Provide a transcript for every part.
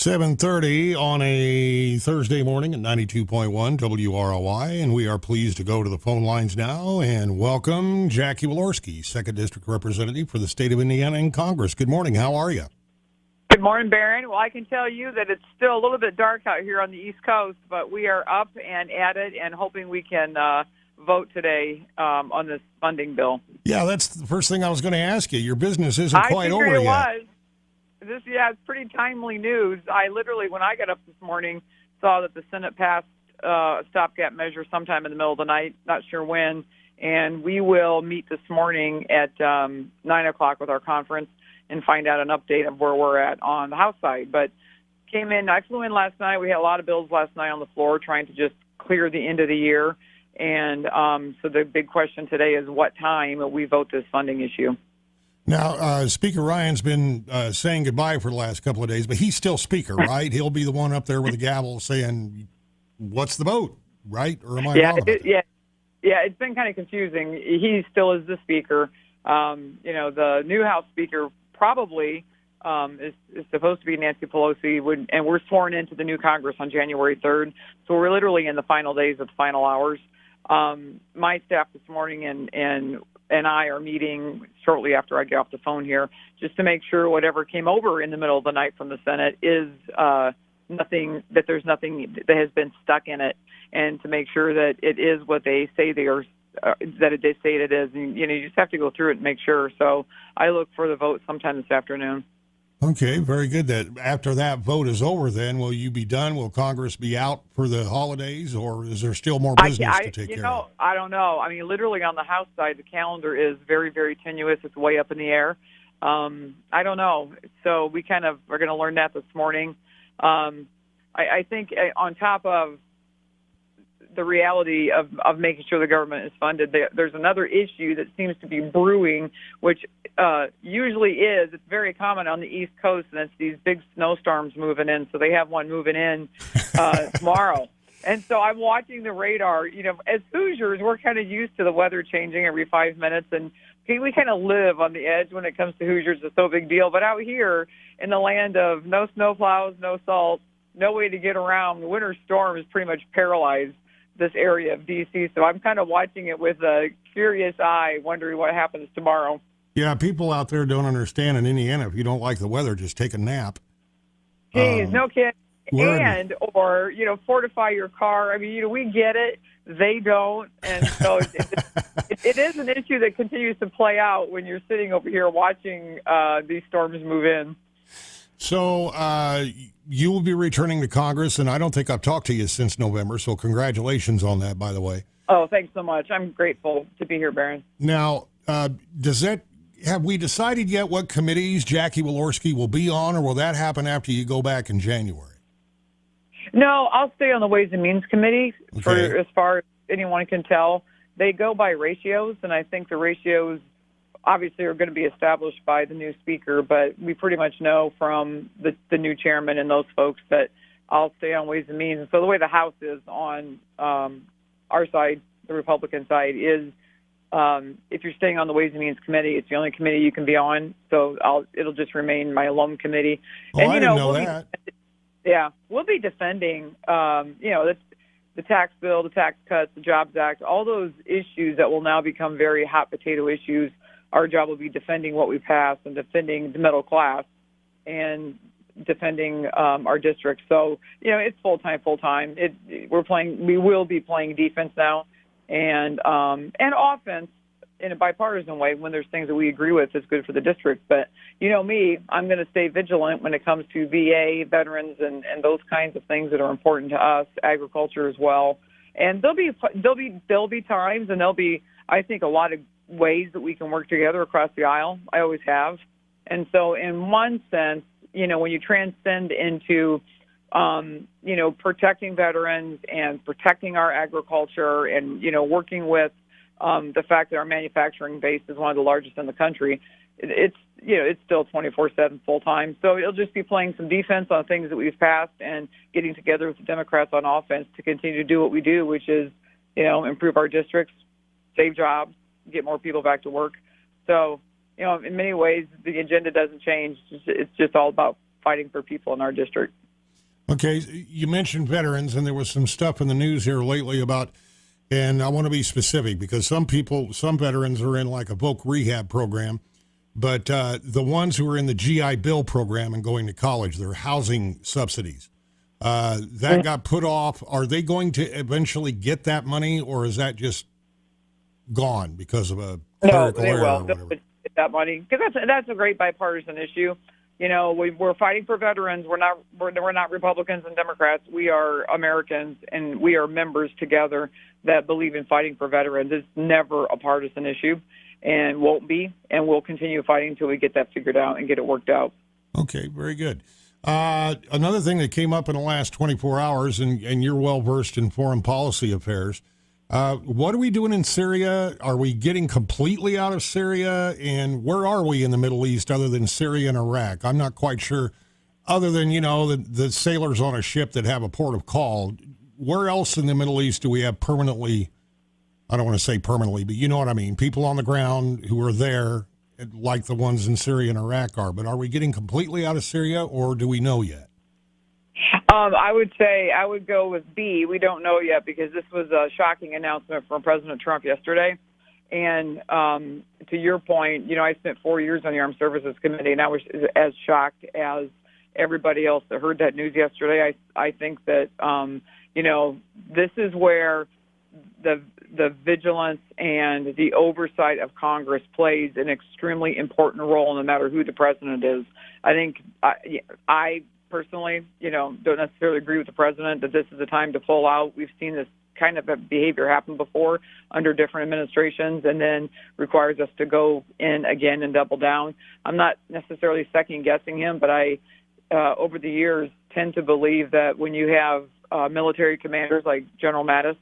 7:30 on a Thursday morning at 92.1 WROI, and we are pleased to go to the phone lines now and welcome Jackie Walorski, 2nd District Representative for the state of Indiana in Congress. Good morning. How are you? Good morning, Barron. Well, I can tell you that it's still a little bit dark out here on the East Coast, but we are up and at it and hoping we can vote today on this funding bill. Yeah, that's the first thing I was going to ask you. Your business isn't quite over yet. It's pretty timely news. I literally, when I got up this morning, saw that the Senate passed a stopgap measure sometime in the middle of the night, not sure when, and we will meet this morning at 9 o'clock with our conference and find out an update of where we're at on the House side. But I flew in last night. We had a lot of bills last night on the floor trying to just clear the end of the year, and so the big question today is what time will we vote this funding issue. Now, Speaker Ryan's been saying goodbye for the last couple of days, but he's still Speaker, right? He'll be the one up there with the gavel saying, what's the vote, right? Or am I wrong about that? Yeah, it's been kind of confusing. He still is the Speaker. The new House Speaker probably is supposed to be Nancy Pelosi, and we're sworn into the new Congress on January 3rd, so we're literally in the final days of the final hours. My staff this morning and I are meeting shortly after I get off the phone here just to make sure whatever came over in the middle of the night from the Senate is there's nothing that has been stuck in it, and to make sure that it is what they say they are, that they say it is. And, you just have to go through it and make sure. So I look for the vote sometime this afternoon. Okay, very good. That after that vote is over, then will you be done? Will Congress be out for the holidays, or is there still more business to take care of? I don't know. I mean, literally on the House side, the calendar is very, very tenuous. It's way up in the air. I don't know. So we kind of are going to learn that this morning. I think on top of the reality of making sure the government is funded, there's another issue that seems to be brewing, which usually it's very common on the East Coast, and it's these big snowstorms moving in. So they have one moving in tomorrow. And so I'm watching the radar. As Hoosiers, we're kind of used to the weather changing every 5 minutes, and we kind of live on the edge when it comes to Hoosiers. It's no big deal. But out here in the land of no snowplows, no salt, no way to get around, the winter storm has pretty much paralyzed this area of D.C., so I'm kind of watching it with a curious eye, wondering what happens tomorrow. Yeah, people out there don't understand in Indiana, if you don't like the weather, just take a nap. Geez, no kidding. Or fortify your car. I mean, we get it. They don't. And so it is an issue that continues to play out when you're sitting over here watching these storms move in. So you will be returning to Congress, and I don't think I've talked to you since November, so congratulations on that, by the way. Oh, thanks so much. I'm grateful to be here, Barron. Now, have we decided yet what committees Jackie Walorski will be on, or will that happen after you go back in January? No, I'll stay on the Ways and Means Committee for as far as anyone can tell. They go by ratios, and I think the ratios obviously are going to be established by the new speaker, but we pretty much know from the new chairman and those folks that I'll stay on Ways and Means. And so the way the House is on our side, the Republican side, is if you're staying on the Ways and Means Committee, it's the only committee you can be on. So it'll just remain my alum committee. Oh, and, I didn't know that. We'll be defending, the tax bill, the tax cuts, the Jobs Act, all those issues that will now become very hot potato issues. Our job will be defending what we passed and defending the middle class and defending our district. So, it's full-time. We will be playing defense now and offense in a bipartisan way when there's things that we agree with is good for the district. But me, I'm going to stay vigilant when it comes to VA, veterans, and those kinds of things that are important to us, agriculture as well. And there'll be times, and there'll be, I think, a lot of ways that we can work together across the aisle. I always have. And so in one sense, when you transcend into, protecting veterans and protecting our agriculture and, working with the fact that our manufacturing base is one of the largest in the country, it's still 24/7 full-time. So it'll just be playing some defense on things that we've passed and getting together with the Democrats on offense to continue to do what we do, which is, improve our districts, save jobs, get more people back to work. So, in many ways, the agenda doesn't change. It's just all about fighting for people in our district. Okay, you mentioned veterans, and there was some stuff in the news here lately about, and I want to be specific because some veterans are in like a voc rehab program, but the ones who are in the GI Bill program and going to college, their housing subsidies, that got put off. Are they going to eventually get that money, or is that just gone because of a clerical error or whatever? Get that money, because that's a great bipartisan issue. You know, we're fighting for veterans. We're not Republicans and Democrats. We are Americans, and we are members together that believe in fighting for veterans. It's never a partisan issue, and won't be, and we'll continue fighting until we get that figured out and get it worked out. Okay, very good. Another thing that came up in the last 24 hours, and you're well versed in foreign policy affairs. What are we doing in Syria? Are we getting completely out of Syria? And where are we in the Middle East other than Syria and Iraq? I'm not quite sure. Other than, the sailors on a ship that have a port of call, where else in the Middle East do we have permanently, I don't want to say permanently, but you know what I mean, people on the ground who are there like the ones in Syria and Iraq are. But are we getting completely out of Syria, or do we know yet? I would say I would go with B. We don't know yet, because this was a shocking announcement from President Trump yesterday. And to your point, I spent 4 years on the Armed Services Committee, and I was as shocked as everybody else that heard that news yesterday. I think that, this is where the vigilance and the oversight of Congress plays an extremely important role, no matter who the president is. I think I personally, don't necessarily agree with the president that this is the time to pull out. We've seen this kind of behavior happen before under different administrations, and then requires us to go in again and double down. I'm not necessarily second guessing him, but I, over the years, tend to believe that when you have military commanders like General Mattis,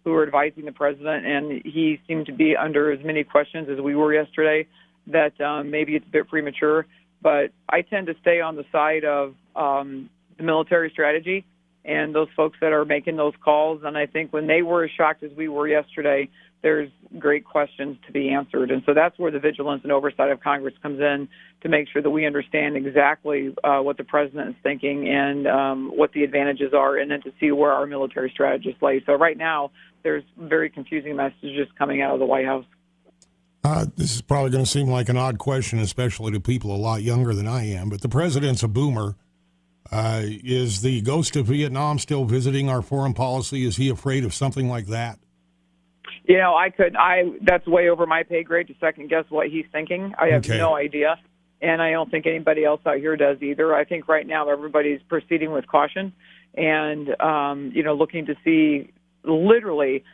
who are advising the president, and he seemed to be under as many questions as we were yesterday, that maybe it's a bit premature. But I tend to stay on the side of the military strategy and those folks that are making those calls. And I think when they were as shocked as we were yesterday, there's great questions to be answered. And so that's where the vigilance and oversight of Congress comes in, to make sure that we understand exactly what the president is thinking and what the advantages are, and then to see where our military strategists lay. So right now, there's very confusing messages coming out of the White House. This is probably going to seem like an odd question, especially to people a lot younger than I am, but the president's a boomer. Is the ghost of Vietnam still visiting our foreign policy? Is he afraid of something like that? That's way over my pay grade to second guess what he's thinking. I have no idea, and I don't think anybody else out here does either. I think right now everybody's proceeding with caution and, looking to see literally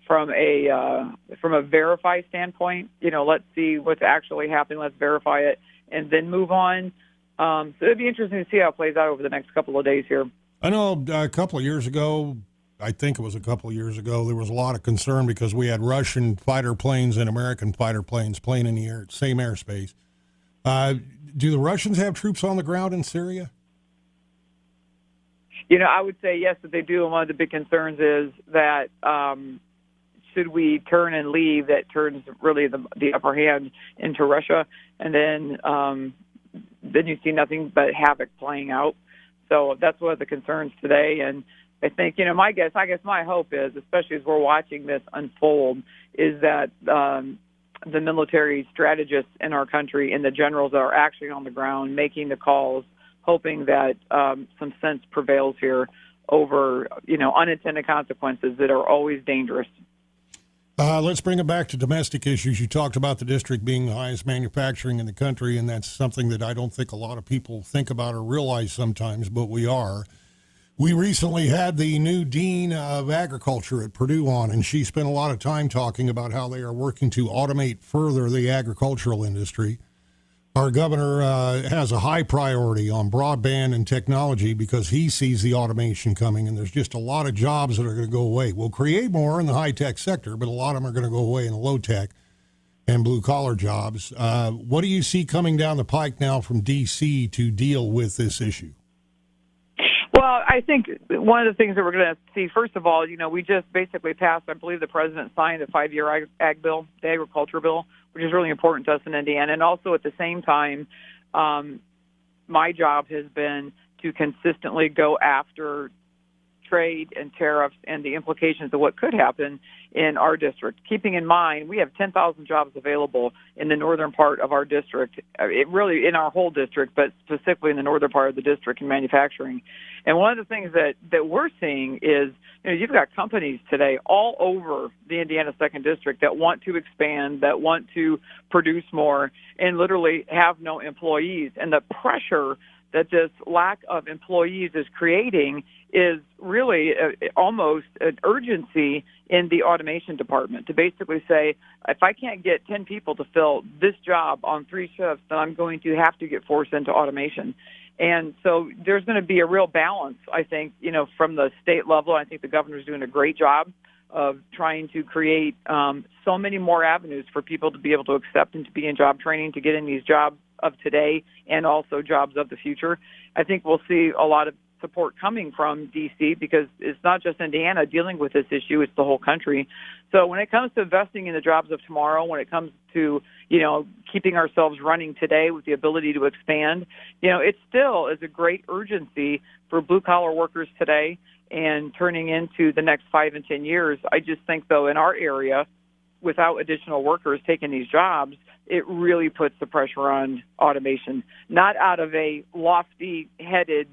from a verify standpoint, let's see what's actually happening. Let's verify it and then move on. So it'd be interesting to see how it plays out over the next couple of days here. I know I think it was a couple of years ago, there was a lot of concern because we had Russian fighter planes and American fighter planes playing in the air, same airspace. Do the Russians have troops on the ground in Syria? I would say yes, that they do. And one of the big concerns is that should we turn and leave, that turns really the upper hand into Russia. And then you see nothing but havoc playing out. So that's one of the concerns today. And I think, my hope is, especially as we're watching this unfold, is that the military strategists in our country and the generals that are actually on the ground making the calls, hoping that some sense prevails here over, unintended consequences that are always dangerous. Let's bring it back to domestic issues. You talked about the district being the highest manufacturing in the country, and that's something that I don't think a lot of people think about or realize sometimes, but we are. We recently had the new dean of agriculture at Purdue on, and she spent a lot of time talking about how they are working to automate further the agricultural industry. Our governor has a high priority on broadband and technology because he sees the automation coming, and there's just a lot of jobs that are going to go away. We'll create more in the high-tech sector, but a lot of them are going to go away in the low-tech and blue-collar jobs. What do you see coming down the pike now from D.C. to deal with this issue? Well, I think one of the things that we're going to see, first of all, we just basically passed, I believe the president signed a 5-year ag bill, the agriculture bill, which is really important to us in Indiana. And also at the same time, my job has been to consistently go after trade and tariffs and the implications of what could happen in our district. Keeping in mind, we have 10,000 jobs available in the northern part of our district, really in our whole district, but specifically in the northern part of the district in manufacturing. And one of the things that we're seeing is, you've got companies today all over the Indiana 2nd District that want to expand, that want to produce more, and literally have no employees. And the pressure that this lack of employees is creating is really almost an urgency in the automation department to basically say, if I can't get 10 people to fill this job on 3 shifts, then I'm going to have to get forced into automation. And so there's going to be a real balance, I think, from the state level. I think the governor's doing a great job of trying to create so many more avenues for people to be able to accept and to be in job training, to get in these jobs of today and also jobs of the future. I think we'll see a lot of support coming from D.C. because it's not just Indiana dealing with this issue, it's the whole country. So when it comes to investing in the jobs of tomorrow, when it comes to, keeping ourselves running today with the ability to expand, it still is a great urgency for blue-collar workers today and turning into the next 5 and 10 years. I just think, though, in our area, without additional workers taking these jobs, it really puts the pressure on automation, not out of a lofty-headed,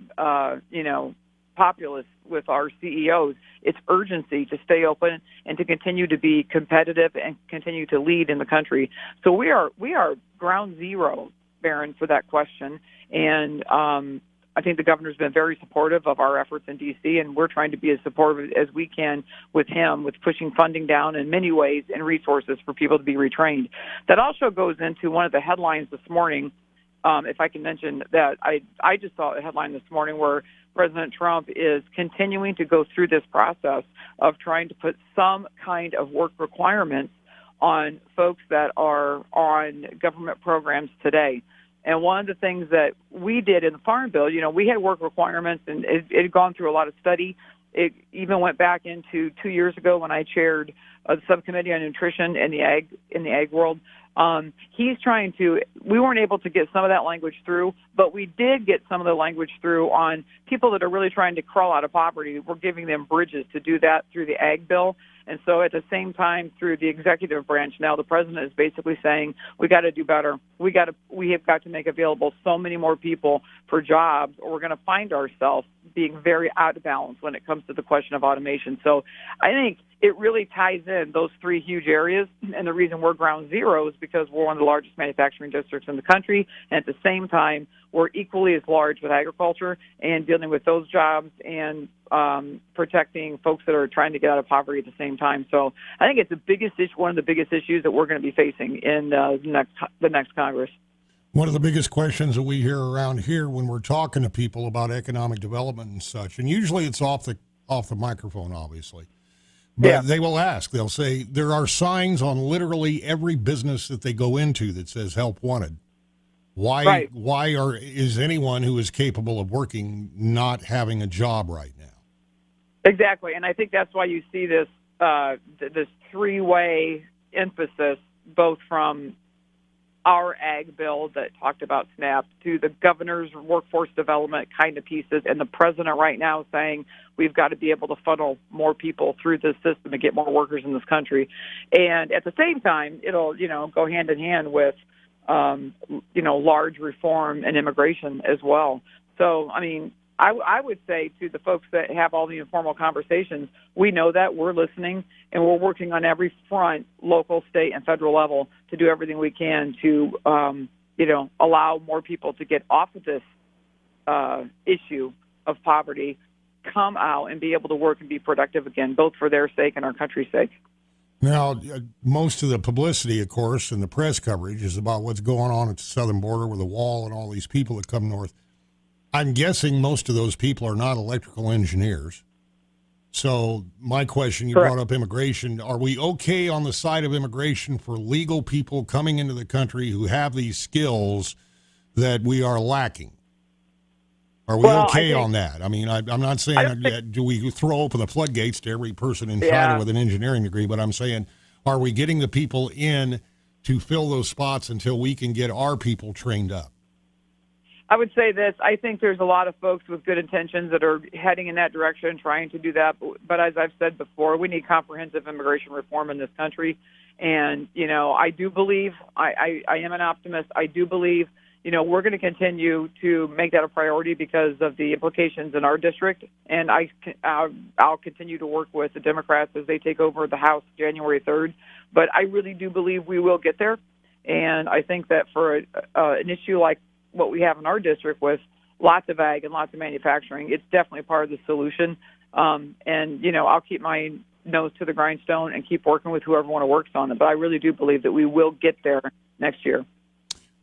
populace with our CEOs. It's urgency to stay open and to continue to be competitive and continue to lead in the country. So we are ground zero, Barron, for that question. And I think the governor's been very supportive of our efforts in D.C., and we're trying to be as supportive as we can with him, with pushing funding down in many ways and resources for people to be retrained. That also goes into one of the headlines this morning. If I can mention that, I just saw a headline this morning where President Trump is continuing to go through this process of trying to put some kind of work requirements on folks that are on government programs today. And one of the things that we did in the Farm Bill, we had work requirements, and it had gone through a lot of study. It even went back into 2 years ago when I chaired the subcommittee on nutrition in the ag world. We weren't able to get some of that language through, but we did get some of the language through on people that are really trying to crawl out of poverty. We're giving them bridges to do that through the ag bill. And so at the same time, through the executive branch, now the president is basically saying, we got to do better. We have got to make available so many more people for jobs, or we're going to find ourselves being very out of balance when it comes to the question of automation. So I think it really ties in those 3 huge areas. And the reason we're ground zero is because we're one of the largest manufacturing districts in the country. And at the same time, we're equally as large with agriculture and dealing with those jobs and protecting folks that are trying to get out of poverty at the same time. So I think it's one of the biggest issues that we're going to be facing in the next Congress. One of the biggest questions that we hear around here when we're talking to people about economic development and such, and usually it's off the microphone, obviously, but They will ask, they'll say, there are signs on literally every business that they go into that says help wanted. Why is anyone who is capable of working not having a job right now? Exactly, and I think that's why you see this three-way emphasis, both from our ag bill that talked about SNAP to the governor's workforce development kind of pieces, and the president right now saying we've got to be able to funnel more people through this system and get more workers in this country. And at the same time, it'll go hand in hand with large reform and immigration as well. So, I would say to the folks that have all the informal conversations, we know that, we're listening, and we're working on every front, local, state, and federal level, to do everything we can to, allow more people to get off of this issue of poverty, come out and be able to work and be productive again, both for their sake and our country's sake. Now, most of the publicity, of course, and the press coverage is about what's going on at the southern border with the wall and all these people that come north. I'm guessing most of those people are not electrical engineers. So my question, you Correct. Brought up immigration. Are we okay on the side of immigration for legal people coming into the country who have these skills that we are lacking? Are we okay on that? I'm not saying do we throw open the floodgates to every person in China with an engineering degree, but I'm saying, are we getting the people in to fill those spots until we can get our people trained up? I would say this. I think there's a lot of folks with good intentions that are heading in that direction, trying to do that. But as I've said before, we need comprehensive immigration reform in this country. And, I do believe, I am an optimist. I do believe, we're going to continue to make that a priority because of the implications in our district. And I'll continue to work with the Democrats as they take over the House January 3rd. But I really do believe we will get there. And I think that for an issue like what we have in our district with lots of ag and lots of manufacturing, it's definitely part of the solution. And I'll keep my nose to the grindstone and keep working with whoever works on it. But I really do believe that we will get there next year.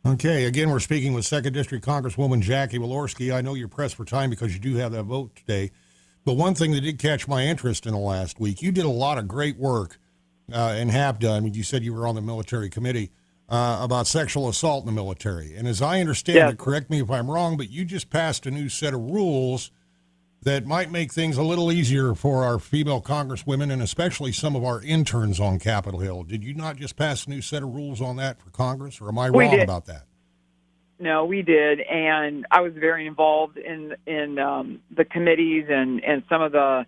Okay, again, we're speaking with 2nd District Congresswoman Jackie Walorski. I know you're pressed for time because you do have that vote today. But one thing that did catch my interest in the last week, you did a lot of great work and have done. You said you were on the military committee. About sexual assault in the military. And as I understand it, correct me if I'm wrong, but you just passed a new set of rules that might make things a little easier for our female congresswomen and especially some of our interns on Capitol Hill. Did you not just pass a new set of rules on that for Congress, or am I wrong about that? No, we did, and I was very involved in the committees and some of the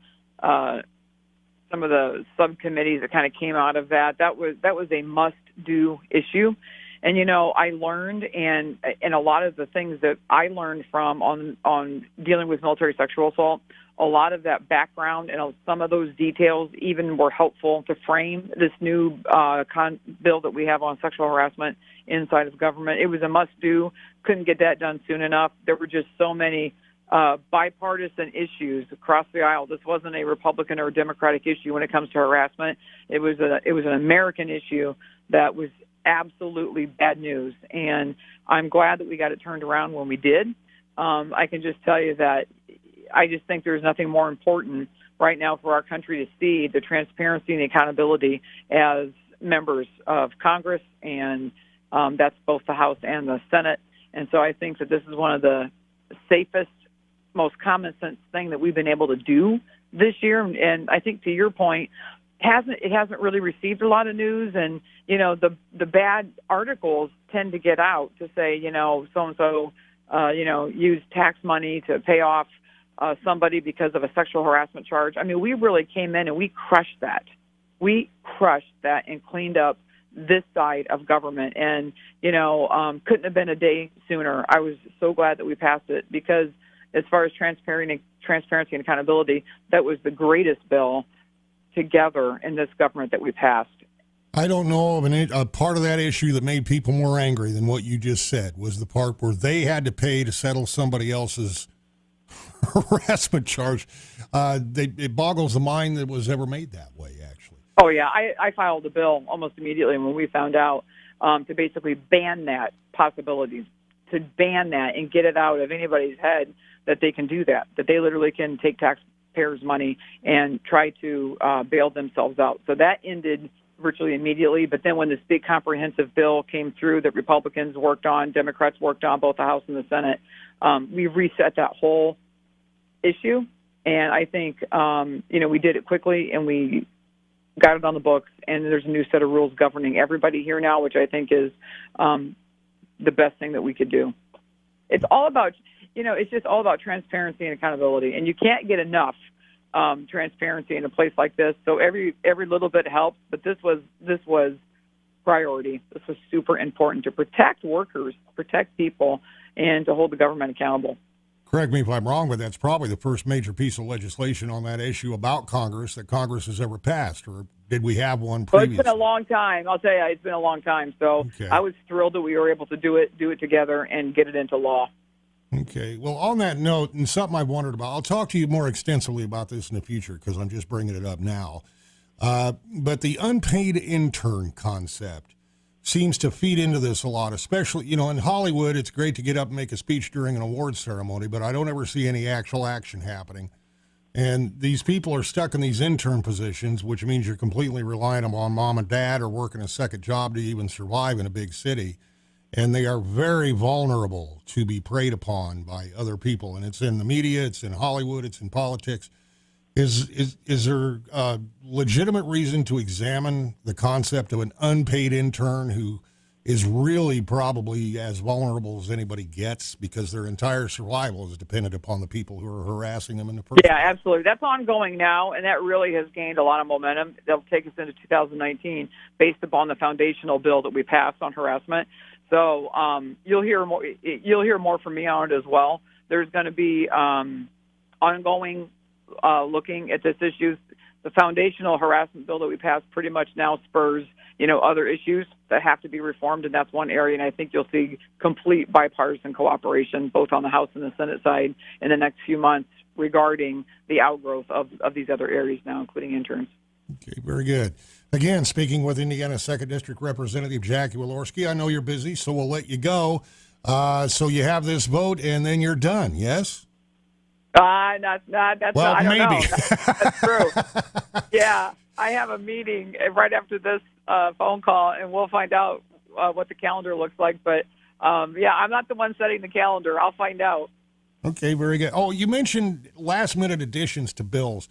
subcommittees that kind of came out of that. That was a must-do issue. And, I learned, and a lot of the things that I learned from on dealing with military sexual assault, a lot of that background and some of those details even were helpful to frame this new bill that we have on sexual harassment inside of government. It was a must-do. Couldn't get that done soon enough. There were just so many bipartisan issues across the aisle. This wasn't a Republican or Democratic issue when it comes to harassment. It was an American issue that was absolutely bad news, and I'm glad that we got it turned around when we did. I can just tell you that I just think there's nothing more important right now for our country to see the transparency and the accountability as members of Congress, and that's both the House and the Senate. And so I think that this is one of the safest, most common sense thing that we've been able to do this year. And I think to your point, it hasn't really received a lot of news, and the bad articles tend to get out to say so and so used tax money to pay off somebody because of a sexual harassment charge. I mean, we really came in and we crushed that. We crushed that and cleaned up this side of government, and couldn't have been a day sooner. I was so glad that we passed it because as far as transparency and accountability, that was the greatest bill together in this government that we passed. I don't know of a part of that issue that made people more angry than what you just said was the part where they had to pay to settle somebody else's harassment charge. It boggles the mind that it was ever made that way, actually. Oh, yeah. I filed a bill almost immediately when we found out to basically ban that possibility, to ban that and get it out of anybody's head that they can do that they literally can take taxpayers' money and try to bail themselves out. So that ended virtually immediately. But then when this big comprehensive bill came through that Republicans worked on, Democrats worked on, both the House and the Senate, we reset that whole issue. And I think, we did it quickly and we got it on the books. And there's a new set of rules governing everybody here now, which I think is the best thing that we could do. It's all about, it's just all about transparency and accountability. And you can't get enough transparency in a place like this. So every little bit helps, but this was priority. This was super important to protect workers, protect people, and to hold the government accountable. Correct me if I'm wrong, but that's probably the first major piece of legislation on that issue about Congress that Congress has ever passed, or did we have one previously? Well, it's been a long time. I'll tell you, it's been a long time. So okay. I was thrilled that we were able to do it together and get it into law. Okay. Well, on that note, and something I've wondered about, I'll talk to you more extensively about this in the future because I'm just bringing it up now. But the unpaid intern concept seems to feed into this a lot, especially, in Hollywood, it's great to get up and make a speech during an awards ceremony, but I don't ever see any actual action happening. And these people are stuck in these intern positions, which means you're completely reliant on mom and dad or working a second job to even survive in a big city. And they are very vulnerable to be preyed upon by other people. And it's in the media, it's in Hollywood, it's in politics. Is there a legitimate reason to examine the concept of an unpaid intern who is really probably as vulnerable as anybody gets because their entire survival is dependent upon the people who are harassing them in the first Yeah, place. absolutely. That's ongoing now, and that really has gained a lot of momentum. That'll take us into 2019 based upon the foundational bill that we passed on harassment. So you'll hear more. You'll hear more from me on it as well. There's going to be ongoing looking at this issue. The foundational harassment bill that we passed pretty much now spurs, other issues that have to be reformed, and that's one area. And I think you'll see complete bipartisan cooperation, both on the House and the Senate side, in the next few months regarding the outgrowth of these other areas now, including interns. Okay, very good. Again, speaking with Indiana 2nd District Representative Jackie Walorski, I know you're busy, so we'll let you go. So you have this vote, and then you're done, yes? That's well, I don't maybe. know. That's true. Yeah, I have a meeting right after this phone call, and we'll find out what the calendar looks like. But, yeah, I'm not the one setting the calendar. I'll find out. Okay, very good. Oh, you mentioned last-minute additions to bills.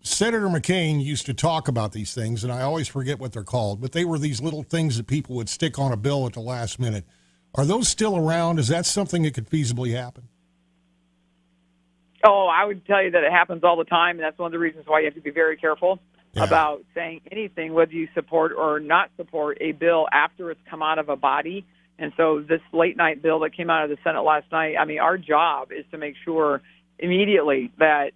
Senator McCain used to talk about these things, and I always forget what they're called, but they were these little things that people would stick on a bill at the last minute. Are those still around? Is that something that could feasibly happen? Oh, I would tell you that it happens all the time, and that's one of the reasons why you have to be very careful about saying anything, whether you support or not support a bill after it's come out of a body. And so this late-night bill that came out of the Senate last night, I mean, our job is to make sure immediately that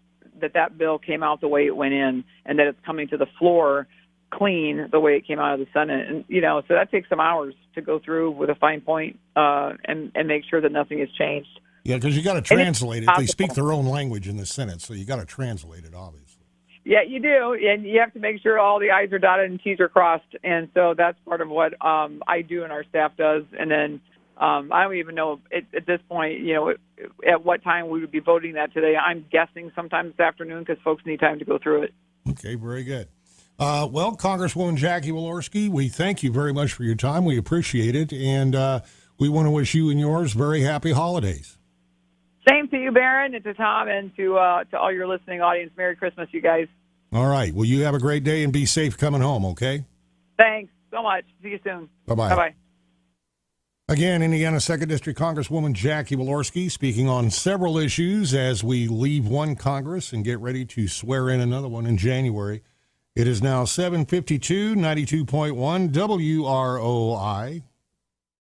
bill came out the way it went in and that it's coming to the floor clean the way it came out of the Senate. And, so that takes some hours to go through with a fine point and make sure that nothing has changed. Yeah, because you got to translate it. They speak their own language in the Senate, so you got to translate it, obviously. Yeah, you do, and you have to make sure all the I's are dotted and T's are crossed, and so that's part of what I do and our staff does. And then I don't even know at this point, at what time we would be voting that today. I'm guessing sometime this afternoon because folks need time to go through it. Okay, very good. Well, Congresswoman Jackie Walorski, we thank you very much for your time. We appreciate it, and we want to wish you and yours very happy holidays. Same to you, Barron, and to Tom, and to all your listening audience. Merry Christmas, you guys. All right. Well, you have a great day and be safe coming home, okay? Thanks so much. See you soon. Bye-bye. Bye-bye. Again, Indiana 2nd District Congresswoman Jackie Walorski speaking on several issues as we leave one Congress and get ready to swear in another one in January. It is now 7:52, 92.1 WROI.